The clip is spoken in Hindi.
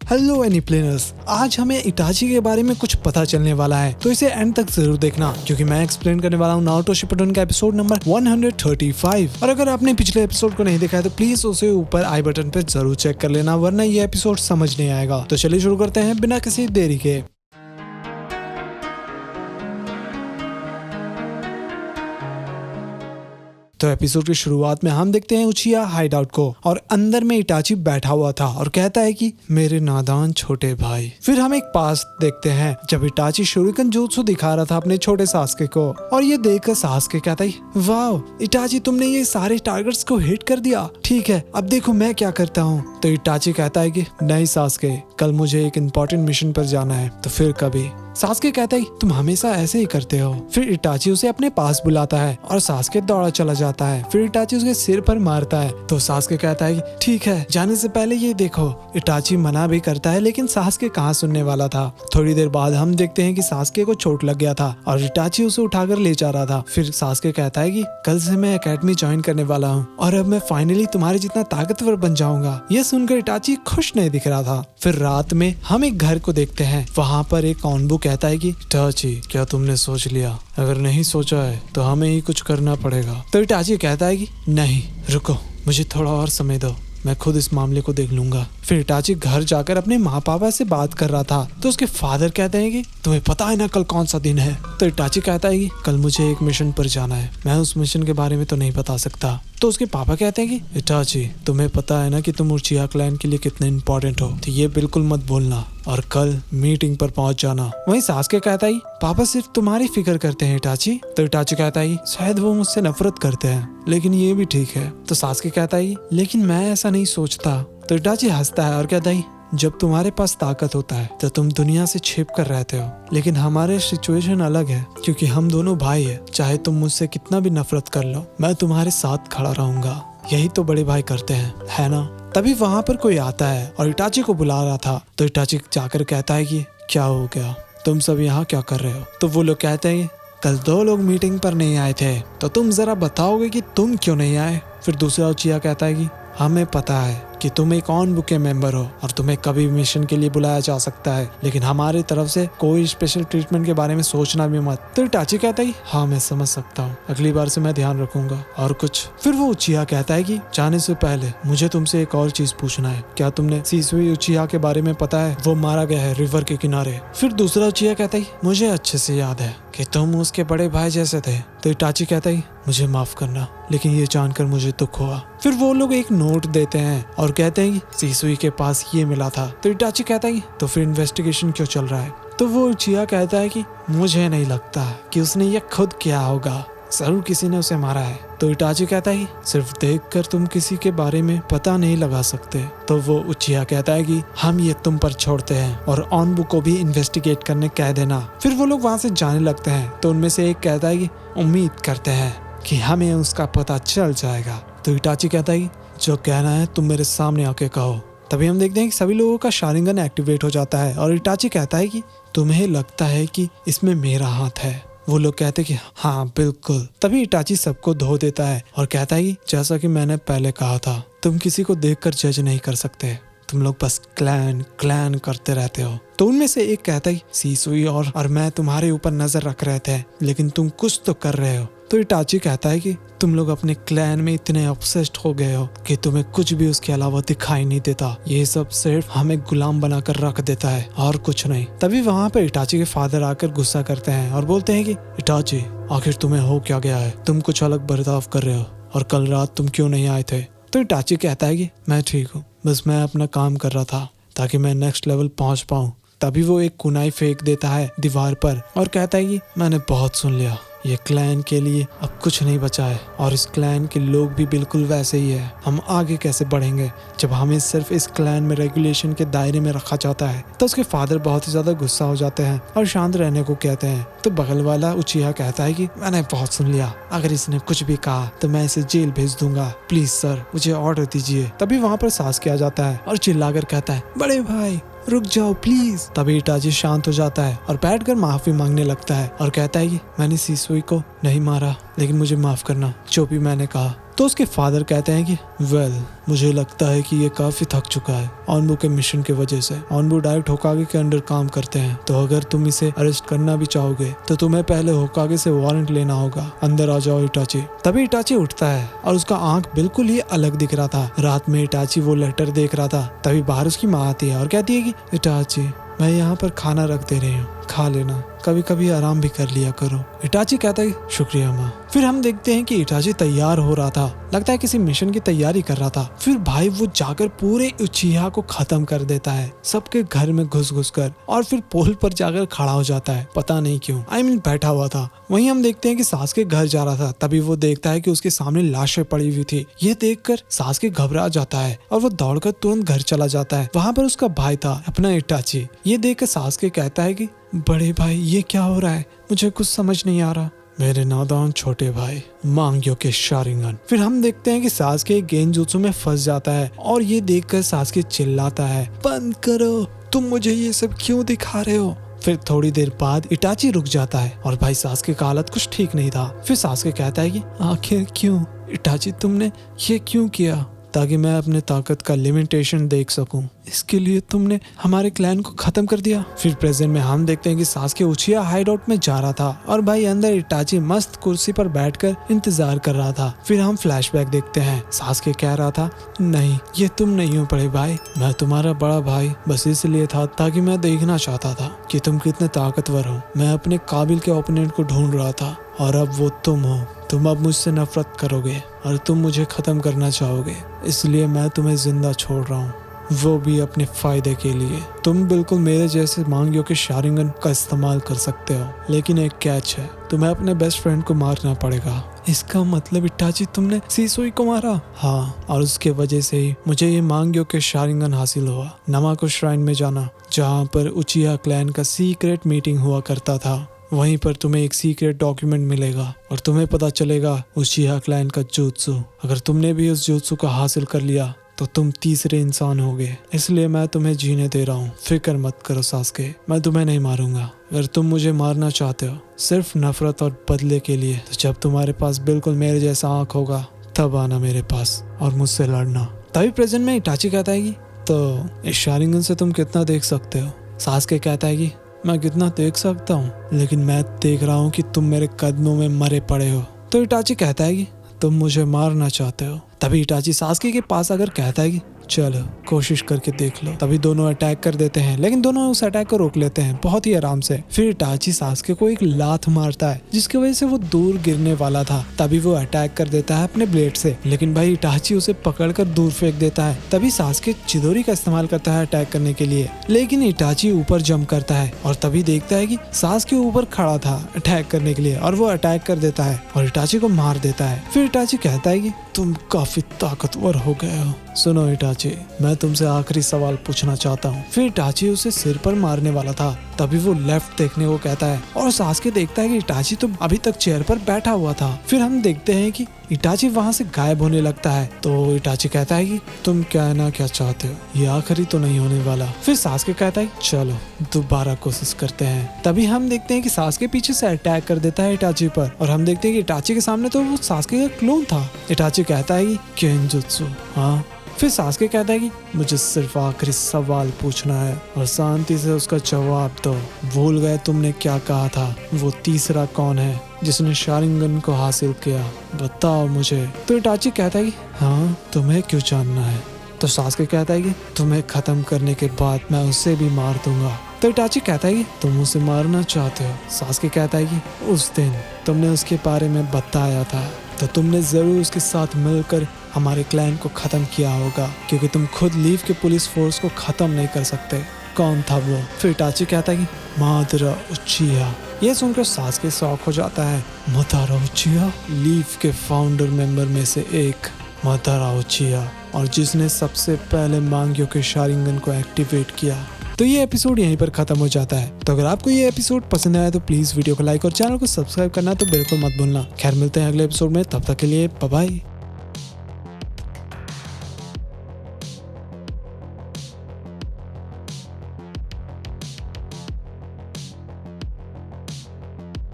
हेलो एनी प्लेनर्स, आज हमें इटाची के बारे में कुछ पता चलने वाला है, तो इसे एंड तक जरूर देखना क्योंकि मैं एक्सप्लेन करने वाला हूँ नारुतो शिपुडेन का एपिसोड नंबर 135। और अगर आपने पिछले एपिसोड को नहीं देखा है तो प्लीज उसे ऊपर आई बटन पे जरूर चेक कर लेना, वरना ये एपिसोड समझ नहीं आएगा। तो चलिए शुरू करते हैं बिना किसी देरी के। तो एपिसोड की शुरुआत में हम देखते हैं उचिया हाइडआउट को और अंदर में इटाची बैठा हुआ था और कहता है कि मेरे नादान छोटे भाई। फिर हम एक पास देखते हैं जब इटाची शूरिकन jutsu दिखा रहा था अपने छोटे सास्के को और ये देखकर सास्के कहता है वाह इटाची, तुमने ये सारे टारगेट्स को हिट कर दिया। ठीक है, अब देखो मैं क्या करता हूँ। तो इटाची कहता है कि नहीं सास्के, कल मुझे एक इम्पोर्टेंट मिशन पर जाना है, तो फिर कभी। सास्के कहता है तुम हमेशा ऐसे ही करते हो। फिर इटाची उसे अपने पास बुलाता है और सास्के दौड़ा चला जाता है। फिर इटाची उसके सिर पर मारता है तो सास्के कहता है कि ठीक है, जाने से पहले ये देखो। इटाची मना भी करता है लेकिन सास्के कहाँ सुनने वाला था। थोड़ी देर बाद हम देखते हैं कि सास्के को चोट लग गया था और इटाची उसे उठाकर ले जा रहा था। फिर सास्के कहता है कि कल से मैं एकेडमी ज्वाइन करने वाला हूँ और अब मैं फाइनली तुम्हारे जितना ताकतवर बन जाऊंगा। ये सुनकर इटाची खुश नहीं दिख रहा था। फिर रात में हम एक घर को देखते हैं, वहाँ पर एक कॉन्बू कहता है कि इटाची, क्या तुमने सोच लिया? अगर नहीं सोचा है तो हमें ही कुछ करना पड़ेगा। तो इटाची कहता है कि नहीं रुको, मुझे थोड़ा और समय दो, मैं खुद इस मामले को देख लूंगा। फिर इटाची घर जाकर अपने माँ पापा से बात कर रहा था तो उसके फादर कहते हैं कि तुम्हें पता है ना कल कौन सा दिन है? तो इटाची कहता है कि कल मुझे एक मिशन पर जाना है, मैं उस मिशन के बारे में तो नहीं बता सकता। तो उसके पापा कहते हैं कि इटाची, तुम्हें पता है ना कि तुम उचिया क्लैन के लिए कितने इम्पोर्टेंट हो, तो ये बिल्कुल मत भूलना और कल मीटिंग पर पहुंच जाना। वहीं सास्के कहता है पापा सिर्फ तुम्हारी फिक्र करते हैं इटाची। तो इटाची कहता है शायद वो मुझसे नफरत करते हैं, लेकिन ये भी ठीक है। तो सास्के कहता है लेकिन मैं ऐसा नहीं सोचता। तो इटाची हंसता है और कहता है जब तुम्हारे पास ताकत होता है तो तुम दुनिया से छिप कर रहते हो, लेकिन हमारे सिचुएशन अलग है क्योंकि हम दोनों भाई है। चाहे तुम मुझसे कितना भी नफरत कर लो, मैं तुम्हारे साथ खड़ा रहूंगा। यही तो बड़े भाई करते हैं, है ना? तभी वहाँ पर कोई आता है और इटाची को बुला रहा था। तो इटाची जाकर कहता है कि क्या हो गया, तुम सब यहाँ क्या कर रहे हो? तो वो लोग कहते हैं कल 2 लोग मीटिंग पर नहीं आए थे, तो तुम जरा बताओगे कि तुम क्यों नहीं आए? फिर दूसरा उचिया कहता है कि हमें पता है कि तुम एक ऑन बुक के मेंबर हो और तुम्हें कभी मिशन के लिए बुलाया जा सकता है, लेकिन हमारी तरफ से कोई स्पेशल ट्रीटमेंट के बारे में सोचना भी मत। तो इटाची कहता है हाँ मैं समझ सकता हूँ, अगली बार से मैं ध्यान रखूंगा। और कुछ? फिर वो उचिया कहता है कि जाने से पहले मुझे तुमसे एक और चीज पूछना है, क्या तुमने सिसुई उचिया के बारे में पता है? वो मारा गया है रिवर के किनारे। फिर दूसरा उचिया कहता है मुझे अच्छे से याद है कि तुम उसके बड़े भाई जैसे थे। तो इटाची कहता है मुझे माफ करना, लेकिन ये जानकर मुझे दुख हुआ। फिर वो लोग एक नोट देते हैं और कहते हैं कि सिसुई के पास ये मिला था। तो इटाची कहता है तो फिर इन्वेस्टिगेशन क्यों चल रहा है? तो वो उचिया कहता है कि मुझे नहीं लगता कि उसने ये खुद किया होगा, जरूर किसी ने उसे मारा है। तो इटाची कहता है सिर्फ देखकर तुम किसी के बारे में पता नहीं लगा सकते। तो वो उचिया कहता है कि हम ये तुम पर छोड़ते हैं और ऑनबू को भी इन्वेस्टिगेट करने कह देना। फिर वो लोग वहाँ से जाने लगते हैं। तो उनमें से एक कहता है कि उम्मीद करते हैं कि हमें उसका पता चल जाएगा। तो इटाची कहता है जो कहना है तुम मेरे सामने आके कहो। तभी हम देखते हैं कि सभी लोगों का शारिंगन एक्टिवेट हो जाता है और इटाची कहता है कि तुम्हें लगता है कि इसमें मेरा हाथ है? वो लोग कहते हैं कि हाँ बिल्कुल। तभी इटाची सबको धो देता है और कहता है कि जैसा कि मैंने पहले कहा था, तुम किसी को देखकर जज नहीं कर सकते, तुम लोग बस क्लैन करते रहते हो। तो उनमें से एक कहता है सिसुई और मैं तुम्हारे ऊपर नजर रख रहे थे, लेकिन तुम कुछ तो कर रहे हो। तो इटाची कहता है कि तुम लोग अपने क्लैन में इतने ऑब्सेस्ड हो गए हो कि तुम्हें कुछ भी उसके अलावा दिखाई नहीं देता। ये सब सिर्फ हमें गुलाम बनाकर रख देता है और कुछ नहीं। तभी वहाँ पे इटाची के फादर आकर गुस्सा करते हैं और बोलते हैं कि इटाची, आखिर तुम्हें हो क्या गया है? तुम कुछ अलग बर्ताव कर रहे हो और कल रात तुम क्यों नहीं आए थे? तो इटाची कहता है कि मैं ठीक हूँ, बस मैं अपना काम कर रहा था ताकि मैं नेक्स्ट लेवल पहुँच पाऊँ। तभी वो एक कुनाई फेंक देता है दीवार पर और कहता है कि मैंने बहुत सुन लिया, ये क्लैन के लिए अब कुछ नहीं बचा है और इस क्लैन के लोग भी बिल्कुल वैसे ही है। हम आगे कैसे बढ़ेंगे जब हमें सिर्फ इस क्लैन में रेगुलेशन के दायरे में रखा जाता है? तो उसके फादर बहुत ही ज्यादा गुस्सा हो जाते हैं और शांत रहने को कहते हैं। तो बगल वाला उचिया कहता है कि मैंने बहुत सुन लिया, अगर इसने कुछ भी कहा तो मैं इसे जेल भेज दूंगा, प्लीज सर मुझे ऑर्डर दीजिए। तभी वहाँ पर सास्के आ जाता है और चिल्लाकर कहता है बड़े भाई रुक जाओ प्लीज। तभी इटाची शांत हो जाता है और बैठकर माफी मांगने लगता है और कहता है कि मैंने सिसुई को नहीं मारा, लेकिन मुझे माफ करना, जो भी मैंने कहा तो उसके फादर कहते हैं कि वेल मुझे लगता है कि ये काफी थक चुका है ऑनबू के मिशन की वजह से। ऑनबू डायरेक्ट होकागे के अंडर काम करते हैं, तो अगर तुम इसे अरेस्ट करना भी चाहोगे तो तुम्हें पहले होकागे से वारंट लेना होगा। अंदर आ जाओ इटाची। तभी इटाची उठता है और उसका आंख बिल्कुल ही अलग दिख रहा था। रात में इटाची वो लेटर देख रहा था। तभी बाहर उसकी माँ आती है और कहती है कि इटाची मैं यहाँ पर खाना रख दे रही हूँ, खा लेना, कभी कभी आराम भी कर लिया करो। इटाची कहता है शुक्रिया माँ। फिर हम देखते हैं कि इटाची तैयार हो रहा था, लगता है किसी मिशन की तैयारी कर रहा था। फिर भाई वो जाकर पूरे उचिहा को खत्म कर देता है, सबके घर में घुस कर, और फिर पोल पर जाकर खड़ा हो जाता है, पता नहीं क्यों। बैठा हुआ था। वहीं हम देखते हैं कि सास के घर जा रहा था। तभी वो देखता है कि उसके सामने लाशें पड़ी हुई थी। ये देखकर सास के घबरा जाता है और वो दौड़कर तुरंत घर चला जाता है। वहाँ पर उसका भाई था, अपना इटाची। ये देखकर सास के कहता है कि बड़े भाई ये क्या हो रहा है, मुझे कुछ समझ नहीं आ रहा। मेरे नादान छोटे भाई, मांग्यो के शारिंगन। फिर हम देखते हैं कि सासके गेंजुत्सु में फंस जाता है और ये देखकर सासके चिल्लाता है बंद करो, तुम मुझे ये सब क्यों दिखा रहे हो। फिर थोड़ी देर बाद इटाची रुक जाता है और भाई सासके का हालत कुछ ठीक नहीं था। फिर सासके कहता है कि आखिर क्यों इटाची, तुमने ये क्यों किया? ताकि मैं अपने ताकत का लिमिटेशन देख सकूं, इसके लिए तुमने हमारे क्लैन को खत्म कर दिया। फिर प्रेजेंट में हम देखते हैं कि सासके उचिहा हाइडआउट में जा रहा था और भाई अंदर इटाची मस्त कुर्सी पर बैठकर इंतजार कर रहा था। फिर हम फ्लैशबैक देखते हैं। सासके कह रहा था नहीं ये तुम नहीं हो बड़े भाई, मैं तुम्हारा बड़ा भाई बस इसलिए था ताकि मैं देखना चाहता था कि तुम कितने ताकतवर हो। मैं अपने काबिल के ओपोनेंट को ढूंढ रहा था और अब वो तुम हो। तुम अब मुझसे नफरत करोगे और तुम मुझे खत्म करना चाहोगे, इसलिए मैं तुम्हें जिंदा छोड़ रहा हूँ, वो भी अपने फायदे के लिए। तुम बिल्कुल मेरे जैसे मांग्यो के शारिंगन का इस्तेमाल कर सकते हो, लेकिन एक कैच है, तुम्हें अपने बेस्ट फ्रेंड को मारना पड़ेगा। इसका मतलब इटाची तुमने सीसुई को मारा? हाँ, और उसके वजह से ही मुझे ये मांग्यो के शारिंगन हासिल हुआ। नमाको श्राइन में जाना, जहाँ पर उचिहा क्लैन का सीक्रेट मीटिंग हुआ करता था, वहीं पर तुम्हें एक सीक्रेट डॉक्यूमेंट मिलेगा और तुम्हें पता चलेगा उचिहा क्लैन का jutsu। अगर तुमने भी उस jutsu को हासिल कर लिया तो तुम तीसरे इंसान होगे, इसलिए मैं तुम्हें जीने दे रहा हूँ। फिक्र मत करो सासके, मैं तुम्हें नहीं मारूंगा। अगर तुम मुझे मारना चाहते हो सिर्फ नफरत और बदले के लिए, तो जब तुम्हारे पास बिल्कुल मेरे जैसा आँख होगा तब आना मेरे पास और मुझसे लड़ना। तभी प्रेजेंट में इटाची कहता है कि तो इस शारिंगन से तुम कितना देख सकते हो? सासके कहता है कि मैं कितना देख सकता हूँ, लेकिन मैं देख रहा हूँ कि तुम मेरे कदमों में मरे पड़े हो। तो इटाची कहता है कि तुम मुझे मारना चाहते हो। तभी इटाची सासके के पास आकर कहता है कि चलो कोशिश करके देख लो। तभी दोनों अटैक कर देते हैं, लेकिन दोनों उस अटैक को रोक लेते हैं बहुत ही आराम से। फिर इटाची सासके को एक लात मारता है जिसकी वजह से वो दूर गिरने वाला था। तभी वो अटैक कर देता है अपने ब्लेड से, लेकिन भाई इटाची उसे पकड़कर दूर फेंक देता है। तभी सासके चिदोरी का इस्तेमाल करता है अटैक करने के लिए, लेकिन इटाची ऊपर जंप करता है और तभी देखता है कि सासके ऊपर खड़ा था अटैक करने के लिए और वो अटैक कर देता है और इटाची को मार देता है। फिर इटाची कहता है कि तुम काफी ताकतवर हो गए हो। सुनो इटाची, मैं तुमसे आखिरी सवाल पूछना चाहता हूँ। फिर इटाची उसे सिर पर मारने वाला था, तभी वो लेफ्ट देखने को कहता है और सासके देखता है कि इटाची तो अभी तक चेयर पर बैठा हुआ था। फिर हम देखते हैं कि इटाची वहाँ से गायब होने लगता है। तो इटाची कहता है कि तुम कहना क्या चाहते हो, ये आखिरी तो नहीं होने वाला। फिर सासके कहता है चलो दोबारा कोशिश करते हैं। तभी हम देखते हैं कि सासके पीछे से अटैक कर देता है इटाची पर और हम देखते हैं कि इटाची के सामने तो वो सासके का क्लोन था। इटाची कहता है कि केंजुत्सु। हाँ। फिर सासके कहता है कि मुझे सिर्फ आखिरी सवाल पूछना है और शांति से उसका जवाब दो। भूल गए तुमने क्या कहा था? वो तीसरा कौन है जिसने शारिंगन को हासिल किया? बताओ मुझे। तो इटाची कहता है कि हाँ, तुम्हें क्यों जानना है? तो सासके कहता है कि तुम्हें खत्म करने के बाद मैं उसे भी मार दूंगा। तो इटाची कहता है कि तुम उसे मारना चाहते हो। सासके कहता है कि उस दिन तुमने उसके बारे में बताया था तो तुमने जरूर उसके साथ मिलकर हमारे क्लैन को खत्म किया होगा, क्योंकि तुम खुद लीव के पुलिस फोर्स को खत्म नहीं कर सकते। कौन था वो? फिर इटाची कहता है कि मादारा उचिहा। ये सुनकर सासके शॉक हो जाता है। मादारा उचिहा? लीव के फाउंडर मेंबर में से एक मादारा उचिहा, और जिसने सबसे पहले मांग्यो के शारिंगन को एक्टिवेट किया। तो ये एपिसोड यहीं पर खत्म हो जाता है। तो अगर आपको ये एपिसोड पसंद आया तो प्लीज वीडियो को लाइक और चैनल को सब्सक्राइब करना तो बिल्कुल मत भूलना। खैर मिलते हैं अगले एपिसोड में, तब तक के लिए बाय बाय।